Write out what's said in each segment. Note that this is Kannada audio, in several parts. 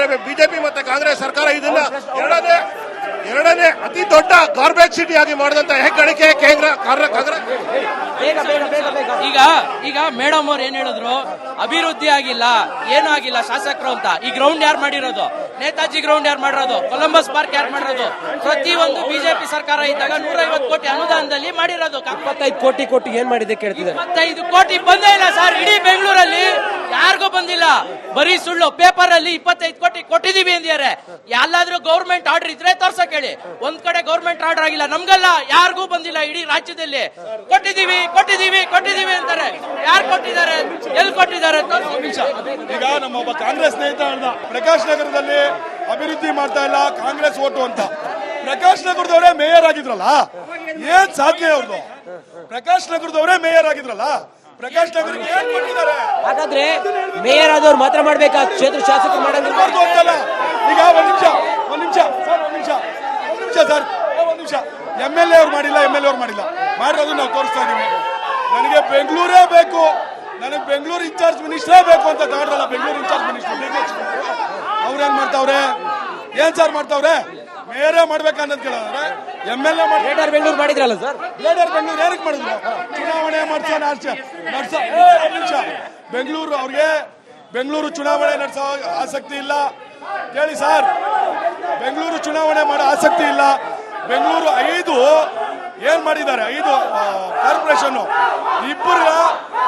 ಅಂದ್ರೆ ಬಿಜೆಪಿ ಮತ್ತೆ ಕಾಂಗ್ರೆಸ್ ಸರ್ಕಾರ ಇದನ್ನ ಎರಡನೇ ಅತಿ ದೊಡ್ಡ ಗಾರ್ಬೇಜ್ ಸಿಟಿ ಆಗಿ ಮಾಡಿದಂತ ಹೆಗ್ಗಳಿಕೆ ಕಾಂಗ್ರೆಸ್. ಈಗ ಮೇಡಮ್ ಅವ್ರು ಏನ್ ಹೇಳಿದ್ರು, ಅಭಿವೃದ್ಧಿ ಆಗಿಲ್ಲ, ಏನೂ ಆಗಿಲ್ಲ ಶಾಸಕರು ಅಂತ. ಈ ಗ್ರೌಂಡ್ ಯಾರು ಮಾಡಿರೋದು? ನೇತಾಜಿ ಗ್ರೌಂಡ್ ಯಾರು ಮಾಡಿರೋದು? ಕೊಲಂಬಸ್ ಪಾರ್ಕ್ ಯಾರು ಮಾಡಿರೋದು? ಪ್ರತಿಯೊಂದು ಬಿಜೆಪಿ ಸರ್ಕಾರ ಇದ್ದಾಗ 150 ಕೋಟಿ ಅನುದಾನದಲ್ಲಿ ಮಾಡಿರೋದು. 25 ಕೋಟಿ ಏನ್ ಮಾಡಿದೆ ಕೇಳ್ತಿದೆ. 25 ಕೋಟಿ ಬಂದೇ ಇಲ್ಲ ಸರ್, ಇಡೀ ಬೆಂಗಳೂರಲ್ಲಿ ಯಾರಿಗೂ ಬಂದಿಲ್ಲ. ಬರೀ ಸುಳ್ಳು. ಪೇಪರ್ ಅಲ್ಲಿ 25 ಕೋಟಿ ಕೊಟ್ಟಿದೀವಿ ಅಂದಿದ್ದಾರೆ. ಎಲ್ಲಾದ್ರೂ ಗೌರ್ಮೆಂಟ್ ಆರ್ಡರ್ ಇದ್ರೆ ತೋರ್ಸಕ್ ಹೇಳಿ. ಒಂದ್ ಕಡೆ ಗೌರ್ಮೆಂಟ್ ಆರ್ಡರ್ ಆಗಿಲ್ಲ, ನಮ್ಗಲ್ಲ, ಯಾರಿಗೂ ಬಂದಿಲ್ಲ. ಇಡೀ ರಾಜ್ಯದಲ್ಲಿ ಕೊಟ್ಟಿದೀವಿ ಅಂತಾರೆ. ಯಾರು ಕೊಟ್ಟಿದ್ದಾರೆ? ಎಲ್ಲಿ ಕೊಟ್ಟಿದ್ದಾರೆ? ಈಗ ನಮ್ಮ ಒಬ್ಬ ಕಾಂಗ್ರೆಸ್ ಸ್ನೇಹಿತ ಹೇಳ್ದ, ಪ್ರಕಾಶ್ ನಗರದಲ್ಲಿ ಅಭಿವೃದ್ಧಿ ಮಾಡ್ತಾ ಇಲ್ಲ, ಕಾಂಗ್ರೆಸ್ ಓಟು ಅಂತ. ಪ್ರಕಾಶ್ ನಗರದವರೇ ಮೇಯರ್ ಆಗಿದ್ರಲ್ಲ, ಏನ್ ಸಾಧ್ಯ ಅವ್ರದ್ದು? ಪ್ರಕಾಶ್ ನಗರದವರೇ ಮೇಯರ್ ಆಗಿದ್ರಲ್ಲ, ಪ್ರಕಾಶ್ ನಗರಕ್ಕೆ ಏನ್ ಕೊಟ್ಟಿದ್ದಾರೆ? ಹಾಗಾದ್ರೆ ಮೇಯರ್ ಆದವ್ರು ಮಾತ್ರ ಮಾಡ್ಬೇಕಾ? ಕ್ಷೇತ್ರ ಶಾಸಕರು ಮಾಡಂಗಿಲ್ಲ ಅಂತಲ್ಲ. ಈಗ ಒಂದ್ ನಿಮಿಷ ಸರ್, MLA ಅವ್ರು ಮಾಡಿಲ್ಲ, ಮಾಡಿರೋದು ನಾವು ತೋರಿಸ್ತಾ ಇದೀವಿ. ನನಗೆ ಬೆಂಗಳೂರೇ ಬೇಕು, ನನಗೆ ಬೆಂಗಳೂರು ಇನ್ಚಾರ್ಜ್ ಮಿನಿಸ್ಟ್ರೇ ಬೇಕು ಅಂತ ಕಾಡ್ರಲ್ಲ. ಬೆಂಗಳೂರು ಇನ್ಚಾರ್ಜ್ ಮಿನಿಸ್ಟರ್ ಅವ್ರೇನ್ ಮಾಡ್ತಾವ್ರೆ? ಏನ್ ಸರ್ ಮಾಡ್ತಾವ್ರೆ? ಮೇಯರೇ ಮಾಡ್ಬೇಕನ್ನೋದು ಕೇಳಿದ್ರೆ MLA ಗ್ರೇಟರ್ ಬೆಂಗಳೂರು ಮಾಡಿದ್ರಲ್ಲ ಸರ್. ಗ್ರೇಟರ್ ಬೆಂಗಳೂರು ಏನಕ್ಕೆ ಮಾಡಿದ್ರು? ಚುನಾವಣೆ ಬೆಂಗಳೂರು ಅವ್ರಿಗೆ ಬೆಂಗಳೂರು ಚುನಾವಣೆ ನಡೆಸೋ ಆಸಕ್ತಿ ಇಲ್ಲ. ಹೇಳಿ ಸರ್, ಬೆಂಗಳೂರು ಚುನಾವಣೆ ಮಾಡೋ ಆಸಕ್ತಿ ಇಲ್ಲ. ಬೆಂಗಳೂರು 5 ಏನ್ ಮಾಡಿದ್ದಾರೆ? 5 ಕಾರ್ಪೊರೇಷನ್,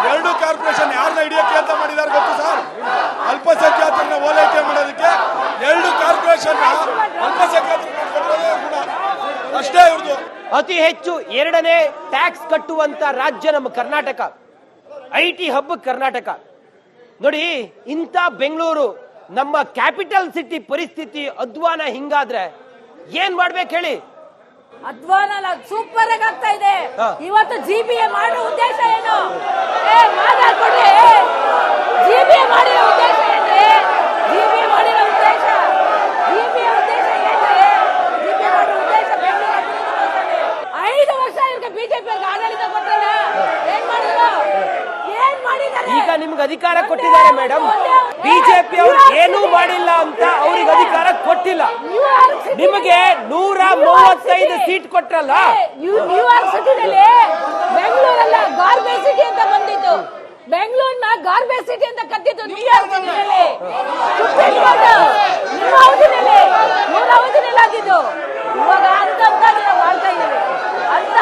2 ಕಾರ್ಪೊರೇಷನ್ ಯಾರನ್ನ ಹಿಡಿಯಕ್ಕೆ ಅಂತ ಮಾಡಿದ್ದಾರೆ ಗೊತ್ತು ಸರ್? ಅಲ್ಪಸಂಖ್ಯಾತರನ್ನ ಓಲೈಕೆ ಮಾಡೋದಕ್ಕೆ 2 ಕಾರ್ಪೊರೇಷನ್ ಅಲ್ಪಸಂಖ್ಯಾತರನ್ನ ಅಷ್ಟೇ ಇವ್ರದು. ಅತಿ ಹೆಚ್ಚು 2ನೇ ಟ್ಯಾಕ್ಸ್ ಕಟ್ಟುವಂತ ರಾಜ್ಯ ನಮ್ಮ ಕರ್ನಾಟಕ. IT hub Karnataka. ನೋಡಿ, ಇಂಥ ಬೆಂಗಳೂರು ನಮ್ಮ ಕ್ಯಾಪಿಟಲ್ ಸಿಟಿ ಪರಿಸ್ಥಿತಿ ಅಧ್ವಾನ ಹಿಂಗಾದ್ರೆ ಏನ್ ಮಾಡ್ಬೇಕು ಹೇಳಿ? ಅಧ್ವಾನ ಸೂಪರ್ ಆಗಿ ಆಗ್ತಾ ಇದೆ. ಇವತ್ತು GBA ಮಾಡೋ ಉದ್ದೇಶ ಏನು? ಮಾತಾಡ್ಕೊಡ್ರಿ. GBA ಮಾಡಿರೋ ಉದ್ದೇಶ ಏನ್ರಿ? GBA ಮಾಡಿರೋ ಉದ್ದೇಶ ಬೆಂಗಳೂರು 5 ವರ್ಷ ಇವ್ರಿಗೆ ಬಿಜೆಪಿ ಆಡಳಿತ ಕೊಟ್ಟರೆ ಏನ್ ಮಾಡಿದ್ರು? ಈಗ ನಿಮ್ಗೆ ಅಧಿಕಾರ ಕೊಟ್ಟಿದ್ದಾರೆ ಮೇಡಮ್. ಬಿಜೆಪಿ ಅವ್ರು ಏನೂ ಮಾಡಿಲ್ಲ ಅಂತ ಅವ್ರಿಗೆ ಅಧಿಕಾರ ಕೊಟ್ಟಿಲ್ಲ. ನಿಮಗೆ 135 ಸೀಟ್ ಕೊಟ್ರಲ್ಲ. ನ್ಯೂಯಾರ್ಕ್ ಸಿಟಿನಲ್ಲಿ ಬೆಂಗಳೂರಲ್ಲ ಗಾರ್ಬೇಜ್ ಸಿಟಿ ಅಂತ ಬಂದಿತ್ತು. ಬೆಂಗಳೂರಿನ ಗಾರ್ಬೇಜ್ ಸಿಟಿ ಅಂತ ಕತ್ತಿತ್ತು ನ್ಯೂಯಾರ್ಕ್ ಸಿಟಿನಲ್ಲಿ. ನಿಮ್ಮ ಅವಧಿನಲ್ಲಿ ಆಗಿದ್ದು. ಇವಾಗ ಹಂತವಾಗಿ ನಾವು ಮಾಡ್ತಾ ಇದ್ದೀವಿ,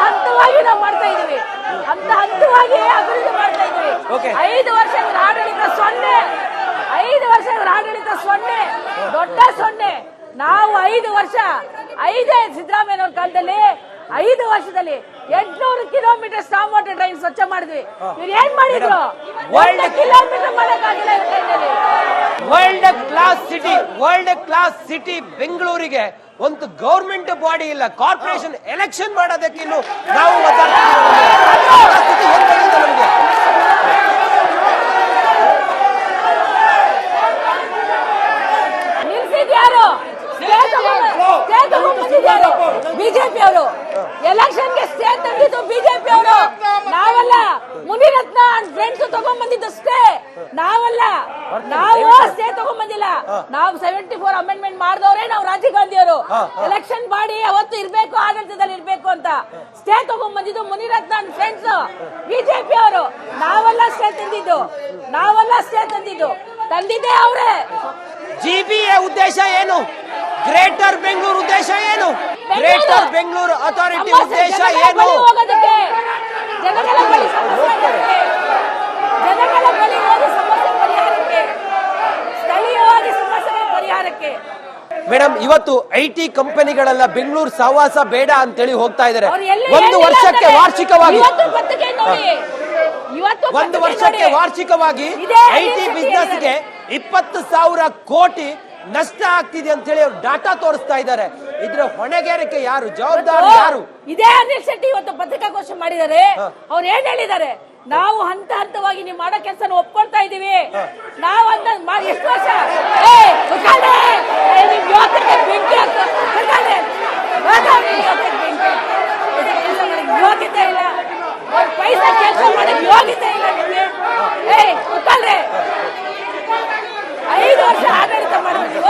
ಹಂತವಾಗಿ ನಾವು ಮಾಡ್ತಾ ಇದ್ದೀವಿ, ಹಂತವಾಗಿ ಅಭಿವೃದ್ಧಿ ಮಾಡ್ತಾ ಇದ್ದೀವಿ. 5 ವರ್ಷಗಳ ಆಡಳಿತ 0, 5 ವರ್ಷಗಳ ಆಡಳಿತ 0, ದೊಡ್ಡ 0. ನಾವು 5 ವರ್ಷ, 5 ಸಿದ್ದರಾಮಯ್ಯನವ್ರ ಕಾಲದಲ್ಲಿ 5 ವರ್ಷದಲ್ಲಿ 800 ಕಿಲೋಮೀಟರ್ ಸ್ಟಾಮ್ ವಾಟರ್ ಡ್ರೈನ್ ಸ್ವಚ್ಛ ಮಾಡಿದ್ವಿ. ಇವ್ರು ಏನ್ ಮಾಡಿದ್ರು? 1 ಕಿಲೋಮೀಟರ್ ಮಾಡಕ್ಕಾಗಿಲ್ಲ. ವರ್ಲ್ಡ್ ಕ್ಲಾಸ್ ಸಿಟಿ ಬೆಂಗಳೂರಿಗೆ ಒಂದು ಗವರ್ಮೆಂಟ್ ಬಾಡಿ ಇಲ್ಲ. ಕಾರ್ಪೊರೇಷನ್ ಎಲೆಕ್ಷನ್ ಮಾಡೋದಕ್ಕಿನ್ನು ನಾವು ನಮಗೆ ನಿಲ್ಸಿದ್ಯಾರು? ಬಿಜೆಪಿ ಅವರು. ಎಲೆಕ್ಷನ್ಗೆ ಸ್ಟೇ ತಂದಿದ್ದು ಬಿಜೆಪಿ ಅವರು, ನಾವಲ್ಲ. ಮುನಿರತ್ನ ಫ್ರೆಂಡ್ಸ್ ತಗೊಂಡ್ ಬಂದಿದ್ದು ಸ್ಟೇ, ನಾವಲ್ಲ. ನಾವು ಸ್ಟೇ ತಗೊಂಡ್ ಬಂದಿಲ್ಲ. ನಾವು 74 ಅಮೆಂಡ್ಮೆಂಟ್ ಮಾಡಿದವ್ರೆ ನಾವು. ರಾಜೀವ್ ಗಾಂಧಿ ಅವರು ಎಲೆಕ್ಷನ್ ಬಾಡಿ ಅವತ್ತು ಇರ್ಬೇಕು, ಆಡಳಿತದಲ್ಲಿ ಇರ್ಬೇಕು ಅಂತ ಸ್ಟೇ ತಗೊಂಡ್ ಬಂದಿದ್ದು ಮುನಿರತ್ನ ಫ್ರೆಂಡ್ಸ್ ಬಿಜೆಪಿ ಅವರು. ನಾವಲ್ಲ ಸ್ಟೇ ತಂದಿದ್ದು, ತಂದಿದ್ದೆ ಅವರೇ. GBA ಉದ್ದೇಶ ಏನು? ಗ್ರೇಟರ್ ಬೆಂಗಳೂರು ಉದ್ದೇಶ ಏನು? ಗ್ರೇಟರ್ ಬೆಂಗಳೂರು ಅಥಾರಿಟಿ ಉದ್ದೇಶ ಏನು? ಜನಗಳ ಬಳಿ ಸಮಸ್ಯೆ ಪರಿಹಾರಕ್ಕೆ, ಸ್ಥಳೀಯವಾಗಿ ಸಮಸ್ಯೆಗಳ ಪರಿಹಾರಕ್ಕೆ. ಮೇಡಮ್, ಇವತ್ತು IT ಕಂಪನಿಗಳೆಲ್ಲ ಬೆಂಗಳೂರು ಸಹವಾಸ ಬೇಡ ಅಂತೇಳಿ ಹೋಗ್ತಾ ಇದ್ದಾರೆ. 1 ವರ್ಷಕ್ಕೆ ವಾರ್ಷಿಕವಾಗಿ IT ಬಿಸ್ನೆಸ್ಗೆ 20,000 ಕೋಟಿ ನಷ್ಟ ಆಗ್ತಿದೆ ಅಂತ ಹೇಳಿ ಅವ್ರು ಡಾಟಾ ತೋರಿಸ್ತಾ ಇದ್ದಾರೆ. ಇದ್ರ ಹೊಣೆಗಾರಿಕೆ ಯಾರು? ಜವಾಬ್ದಾರಿ ಯಾರು? ಇದೇ ಅನಿಲ್ ಶೆಟ್ಟಿ ಇವತ್ತು ಪತ್ರಿಕಾಗೋಷ್ಠಿ ಮಾಡಿದ್ದಾರೆ. ಅವ್ರು ಏನ್ ಹೇಳಿದ್ದಾರೆ? ನಾವು ಹಂತವಾಗಿ ನೀವು ಮಾಡೋ ಕೆಲಸ ಒಪ್ಕೊಳ್ತಾ ಇದೀವಿ. ನಾವು ಎಷ್ಟು ವರ್ಷ ಯೋಗ್ಯತೆ ಇಲ್ಲ, ಪೈಸಾ ಕೆಲಸ ಮಾಡಕ್ ಯೋಗ್ಯತೆ ಇಲ್ಲ ನಿಮಗೆ. 5 ವರ್ಷ ಆಡಳಿತ ಮಾಡಿದ್ರು.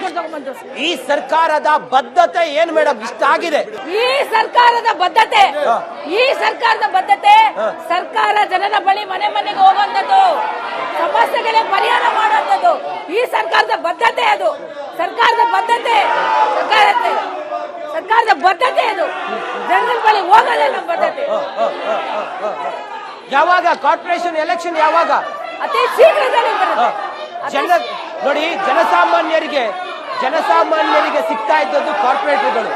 ಮಾಡ್ಕೊಂಡು ತಗೊಂಡ್ಬಂದು. ಈ ಸರ್ಕಾರದ ಬದ್ಧತೆ ಏನ್ ಮೇಡಮ್ ಇಷ್ಟ ಆಗಿದೆ? ಈ ಸರ್ಕಾರದ ಬದ್ಧತೆ ಸರ್ಕಾರ ಜನರ ಬಳಿ ಮನೆ ಮನೆಗೆ ಹೋಗುವಂತದ್ದು, ಸಮಸ್ಯೆಗಳಿಗೆ ಪರಿಹಾರ ಮಾಡುವಂತದ್ದು ಈ ಸರ್ಕಾರದ ಬದ್ಧತೆ. ಅದು ಸರ್ಕಾರದ ಬದ್ಧತೆ ಅದು ಜನರ ಬಳಿ ಹೋಗೋದೇ ನಮ್ಮ ಬದ್ಧತೆ. ಯಾವಾಗ ಕಾರ್ಪೊರೇಷನ್ ಎಲೆಕ್ಷನ್ ಯಾವಾಗ? ಅತಿ ಶೀಘ್ರದಲ್ಲಿ ಬರುತ್ತೆ. ನೋಡಿ, ಜನಸಾಮಾನ್ಯರಿಗೆ ಸಿಗ್ತಾ ಇದ್ದದ್ದು ಕಾರ್ಪೊರೇಟರ್ಗಳು,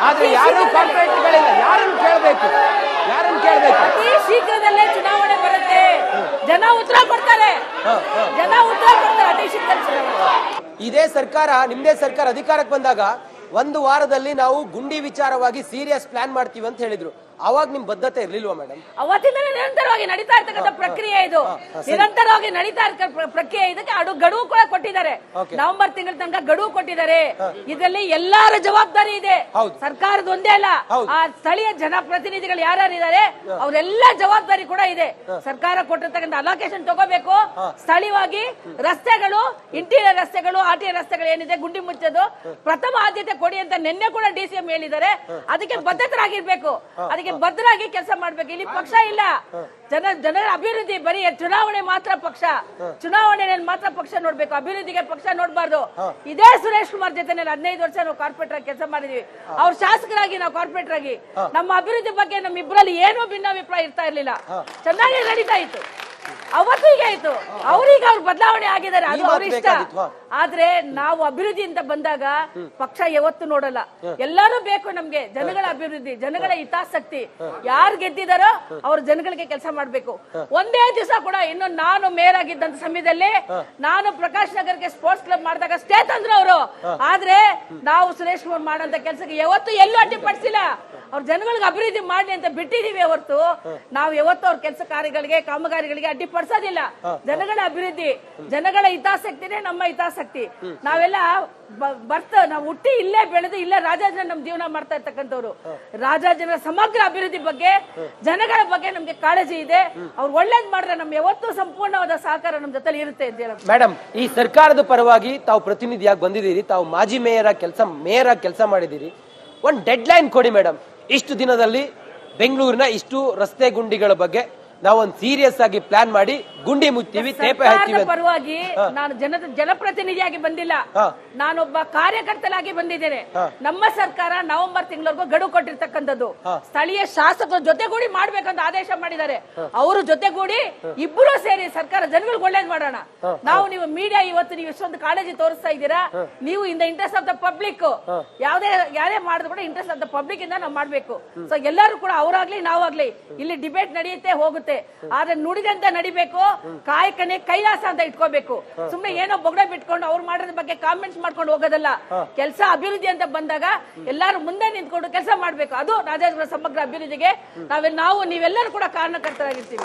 ಆದ್ರೆ ಯಾರು ಕಾರ್ಪೊರೇಟರ್ಗಳಿಲ್ಲ. ಯಾರನ್ನು ಕೇಳಬೇಕು? ಅತಿ ಶೀಘ್ರದಲ್ಲೇ ಚುನಾವಣೆ ಬರುತ್ತೆ. ಜನ ಉತ್ತರ ಕೊಡ್ತಾರೆ. ಅತಿ ಶೀಘ್ರದಲ್ಲಿ ಇದೇ ಸರ್ಕಾರ, ನಿಮ್ದೇ ಸರ್ಕಾರ ಅಧಿಕಾರಕ್ಕೆ ಬಂದಾಗ 1 ವಾರದಲ್ಲಿ ನಾವು ಗುಂಡಿ ವಿಚಾರವಾಗಿ ಸೀರಿಯಸ್ ಪ್ಲಾನ್ ಮಾಡ್ತೀವಿ ಅಂತ ಹೇಳಿದ್ರು. ಅವಾಗ ನಿಮ್ ಬದ್ಧತೆ ಇರ್ಲಿಲ್ವಾ ಮೇಡಮ್? ಅವತ್ತಿಂದ ನಿರಂತರವಾಗಿ ನಡೀತಾ ಇರ್ತಕ್ಕಂಥ ಪ್ರಕ್ರಿಯೆ ಇದು. ನಿರಂತರವಾಗಿ ನಡೀತಾ ಇರ್ತಕ್ಕಂಥ ಪ್ರಕ್ರಿಯೆ. ಇದಕ್ಕೆ ಗಡುವು ಕೂಡ ಕೊಟ್ಟಿದ್ದಾರೆ. ನವೆಂಬರ್ ತಿಂಗಳ ತನಕ ಗಡುವು ಕೊಟ್ಟಿದ್ದಾರೆ. ಇದರಲ್ಲಿ ಎಲ್ಲರ ಜವಾಬ್ದಾರಿ ಇದೆ, ಸರ್ಕಾರದ ಒಂದೇ ಅಲ್ಲ. ಆ ಸ್ಥಳೀಯ ಜನಪ್ರತಿನಿಧಿಗಳು ಯಾರ್ಯಾರಿದ್ದಾರೆ ಅವರೆಲ್ಲ ಜವಾಬ್ದಾರಿ ಕೂಡ ಇದೆ. ಸರ್ಕಾರ ಕೊಟ್ಟಿರ್ತಕ್ಕಂಥ ಅಲೋಕೇಶನ್ ತಗೋಬೇಕು. ಸ್ಥಳೀಯವಾಗಿ ರಸ್ತೆಗಳು, ಇಂಟೀರಿಯರ್ ರಸ್ತೆಗಳು, ಆರ್ಟಿಎ ರಸ್ತೆಗಳು ಏನಿದೆ ಗುಂಡಿ ಮುಚ್ಚೋದು ಪ್ರಥಮ ಆದ್ಯತೆ ಕೊಡಿ ಅಂತ ನಿನ್ನೆ ಕೂಡ DCM ಹೇಳಿದ್ದಾರೆ. ಅದಕ್ಕೆ ಬದ್ಧತರಾಗಿರ್ಬೇಕು, ಅದಕ್ಕೆ ಬದ್ಧರಾಗಿ ಕೆಲಸ ಮಾಡ್ಬೇಕು. ಇಲ್ಲಿ ಪಕ್ಷ ಇಲ್ಲ, ಜನರ ಅಭಿವೃದ್ಧಿ ಬರೀ ಚುನಾವಣೆ ಮಾತ್ರ ಪಕ್ಷ, ಚುನಾವಣೆಯಲ್ಲಿ ಮಾತ್ರ ಪಕ್ಷ ನೋಡ್ಬೇಕು, ಅಭಿವೃದ್ಧಿಗೆ ಪಕ್ಷ ನೋಡಬಾರ್ದು. ಇದೇ ಸುರೇಶ್ ಕುಮಾರ್ ಜೊತೆ 15 ವರ್ಷ ನಾವು ಕಾರ್ಪೊರೇಟರ್ ಆಗಿ ಕೆಲಸ ಮಾಡಿದೀವಿ. ಅವ್ರ ಶಾಸಕರಾಗಿ, ನಾವು ಕಾರ್ಪೊರೇಟರ್ ಆಗಿ ನಮ್ಮ ಅಭಿವೃದ್ಧಿ ಬಗ್ಗೆ ನಮ್ಮ ಇಬ್ಬರಲ್ಲಿ ಏನೂ ಭಿನ್ನಾಭಿಪ್ರಾಯ ಇರ್ತಾ ಇರ್ಲಿಲ್ಲ. ಚೆನ್ನಾಗಿ ನಡೀತಾ ಇತ್ತು. ಅವತ್ತು ಹೀಗೆ ಆಯ್ತು. ಅವ್ರೀಗ ಅವ್ರು ಬದಲಾವಣೆ ಆಗಿದ್ದಾರೆ, ಅದು ಅವ್ರ ಇಷ್ಟ. ಆದ್ರೆ ನಾವು ಅಭಿವೃದ್ಧಿ ಅಂತ ಬಂದಾಗ ಪಕ್ಷ ಯಾವತ್ತು ನೋಡಲ್ಲ. ಎಲ್ಲರೂ ಬೇಕು ನಮ್ಗೆ ಜನಗಳ ಅಭಿವೃದ್ಧಿ, ಜನಗಳ ಹಿತಾಸಕ್ತಿ. ಯಾರು ಗೆದ್ದಿದಾರೋ ಅವ್ರ ಜನಗಳಿಗೆ ಕೆಲಸ ಮಾಡ್ಬೇಕು. ಒಂದೇ ದಿವಸ ಕೂಡ, ಇನ್ನು ನಾನು ಮೇಯರ್ ಆಗಿದ್ದಂತ ಸಮಯದಲ್ಲಿ ನಾನು ಪ್ರಕಾಶ್ ನಗರಕ್ಕೆ ಸ್ಪೋರ್ಟ್ಸ್ ಕ್ಲಬ್ ಮಾಡಿದಾಗ ಸ್ಟೇ ತಂದ್ರು ಅವರು. ಆದ್ರೆ ನಾವು ಸುರೇಶ್ ಕುಮಾರ್ ಮಾಡಂತ ಕೆಲಸಕ್ಕೆ ಯಾವತ್ತು ಎಲ್ಲೂ ಅಡ್ಡಿಪಡಿಸಿಲ್ಲ. ಅವ್ರ ಜನಗಳಿಗೆ ಅಭಿವೃದ್ಧಿ ಮಾಡ್ಲಿ ಅಂತ ಬಿಟ್ಟಿದೀವಿ ಹೊರತು ನಾವು ಯಾವತ್ತು ಅವ್ರ ಕೆಲಸ ಕಾರ್ಯಗಳಿಗೆ, ಕಾಮಗಾರಿಗಳಿಗೆ ಅಡ್ಡಿಪಡಿಸೋದಿಲ್ಲ. ಜನಗಳ ಅಭಿವೃದ್ಧಿ, ಜನಗಳ ಹಿತಾಸಕ್ತಿನೇ ನಮ್ಮ ಹಿತಾಸಕ್ತಿ. ನಾವೆಲ್ಲ ನಾವು ಹುಟ್ಟಿ ಇಲ್ಲೇ ಬೆಳೆದು ಇಲ್ಲೇ ರಾಜಾಜನ ನಮ್ ಜೀವನ ಮಾಡ್ತಾ ಇರ್ತಕ್ಕಂಥವ್ರು. ರಾಜಾಜನ ಸಮಗ್ರ ಅಭಿವೃದ್ಧಿ ಬಗ್ಗೆ, ಜನಗಳ ಬಗ್ಗೆ ನಮ್ಗೆ ಕಾಳಜಿ ಇದೆ. ಅವ್ರು ಒಳ್ಳೇದ್ ಮಾಡಿದ್ರೆ ನಮ್ ಯಾವತ್ತೂ ಸಂಪೂರ್ಣವಾದ ಸಹಕಾರ ನಮ್ ಜೊತೆ ಇರುತ್ತೆ ಅಂತ ಹೇಳಿ. ಮೇಡಮ್, ಈ ಸರ್ಕಾರದ ಪರವಾಗಿ ತಾವು ಪ್ರತಿನಿಧಿಯಾಗಿ ಬಂದಿದ್ದೀರಿ, ತಾವು ಮಾಜಿ ಮೇಯರ್ ಆಗಿ ಕೆಲಸ ಮಾಡಿದ್ದೀರಿ. ಒಂದು ಡೆಡ್ ಲೈನ್ ಕೊಡಿ ಮೇಡಮ್. ಇಷ್ಟು ದಿನದಲ್ಲಿ ಬೆಂಗಳೂರಿನ ಇಷ್ಟು ರಸ್ತೆ ಗುಂಡಿಗಳ ಬಗ್ಗೆ ನಾವೊಂದು ಸೀರಿಯಸ್ ಆಗಿ ಪ್ಲಾನ್ ಮಾಡಿ ಗುಂಡಿ ಮುಚ್ತೀವಿ, ತೇಪೆ ಹಾಕ್ತೀವಿ. ಪರವಾಗಿ ನಾನು ಜನಪ್ರತಿನಿಧಿಯಾಗಿ ಬಂದಿಲ್ಲ, ನಾನೊಬ್ಬ ಕಾರ್ಯಕರ್ತನಾಗಿ ಬಂದಿದ್ದೇನೆ. ನಮ್ಮ ಸರ್ಕಾರ ನವೆಂಬರ್ ತಿಂಗಳವರೆಗೂ ಗಡುವು ಕೊಟ್ಟಿರ್ತಕ್ಕಂಥದ್ದು. ಸ್ಥಳೀಯ ಶಾಸಕರ ಜೊತೆಗೂಡಿ ಮಾಡ್ಬೇಕಂತ ಆದೇಶ ಮಾಡಿದ್ದಾರೆ. ಅವರು ಜೊತೆಗೂಡಿ ಇಬ್ಬರು ಸೇರಿ ಸರ್ಕಾರ ಜನಗಳಿಗೆ ಒಳ್ಳೇದ್ ಮಾಡೋಣ. ನೀವು ಮೀಡಿಯಾ ಇವತ್ತು ನೀವು ಇಷ್ಟೊಂದು ಕಾಳಜಿ ತೋರಿಸ್ತಾ ಇದ್ದೀರಾ. ನೀವು in the interest of the public ಯಾರೇ ಮಾಡಿದ್ರು ಕೂಡ ಇಂಟ್ರೆಸ್ಟ್ ಆಫ್ ದ ಪಬ್ಲಿಕ್ ಇಂದ ನಾವು ಮಾಡ್ಬೇಕು. ಸೊ ಎಲ್ಲರೂ ಕೂಡ ಅವರಾಗ್ಲಿ ನಾವಾಗ್ಲಿ ಇಲ್ಲಿ ಡಿಬೇಟ್ ನಡೆಯುತ್ತೆ, ಹೋಗುತ್ತೆ. ಆದ್ರೆ ನುಡಿದಂತ ನಡಿಬೇಕು. ಕಾಯಕನೇ ಕೈಲಾಸ ಅಂತ ಇಟ್ಕೋಬೇಕು. ಸುಮ್ನೆ ಏನೋ ಬೊಗಡೆ ಬಿಟ್ಕೊಂಡು ಅವ್ರು ಮಾಡೋದ್ರ ಬಗ್ಗೆ ಕಾಮೆಂಟ್ಸ್ ಮಾಡ್ಕೊಂಡು ಹೋಗೋದಲ್ಲ. ಕೆಲಸ ಅಭಿವೃದ್ಧಿ ಅಂತ ಬಂದಾಗ ಎಲ್ಲಾರು ಮುಂದೆ ನಿಂತ್ಕೊಂಡು ಕೆಲಸ ಮಾಡ್ಬೇಕು. ಅದು ರಾಜಾಜನಗರ ಸಮಗ್ರ ಅಭಿವೃದ್ಧಿಗೆ ನೀವೆಲ್ಲರೂ ಕೂಡ ಕಾರಣಕರ್ತರಾಗಿರ್ತೀವಿ.